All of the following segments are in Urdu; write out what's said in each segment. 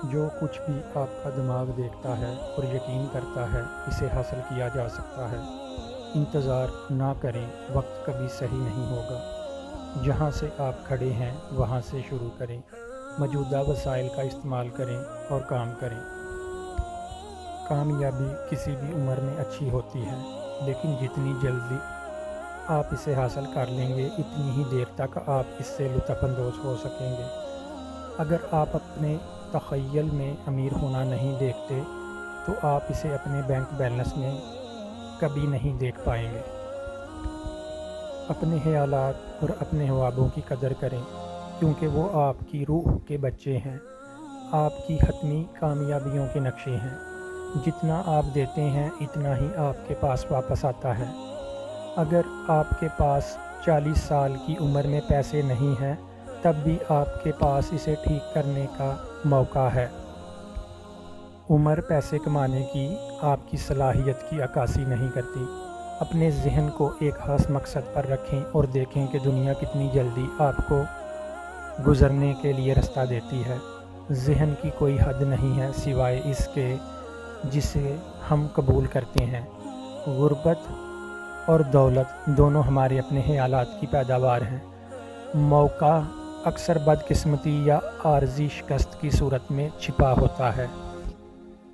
جو کچھ بھی آپ کا دماغ دیکھتا ہے اور یقین کرتا ہے اسے حاصل کیا جا سکتا ہے۔ انتظار نہ کریں، وقت کبھی صحیح نہیں ہوگا۔ جہاں سے آپ کھڑے ہیں وہاں سے شروع کریں، موجودہ وسائل کا استعمال کریں اور کام کریں۔ کامیابی کسی بھی عمر میں اچھی ہوتی ہے، لیکن جتنی جلدی آپ اسے حاصل کر لیں گے اتنی ہی دیر تک آپ اس سے لطف اندوز ہو سکیں گے۔ اگر آپ اپنے تخیل میں امیر ہونا نہیں دیکھتے تو آپ اسے اپنے بینک بیلنس میں کبھی نہیں دیکھ پائیں گے۔ اپنے خیالات اور اپنے خوابوں کی قدر کریں، کیونکہ وہ آپ کی روح کے بچے ہیں، آپ کی حتمی کامیابیوں کے نقشے ہیں۔ جتنا آپ دیتے ہیں اتنا ہی آپ کے پاس واپس آتا ہے۔ اگر آپ کے پاس 40 سال کی عمر میں پیسے نہیں ہیں تب بھی آپ کے پاس اسے ٹھیک کرنے کا موقع ہے۔ عمر پیسے کمانے کی آپ کی صلاحیت کی عکاسی نہیں کرتی۔ اپنے ذہن کو ایک خاص مقصد پر رکھیں اور دیکھیں کہ دنیا کتنی جلدی آپ کو گزرنے کے لیے رستہ دیتی ہے۔ ذہن کی کوئی حد نہیں ہے سوائے اس کے جسے ہم قبول کرتے ہیں۔ غربت اور دولت دونوں ہمارے اپنے خیالات کی پیداوار ہیں۔ موقع اکثر بدقسمتی یا عارضی شکست کی صورت میں چھپا ہوتا ہے۔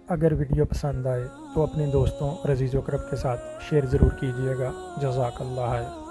اگر ویڈیو پسند آئے تو اپنے دوستوں اور عزیز و اقرب کے ساتھ شیئر ضرور کیجیے گا۔ جزاک اللہ خیر۔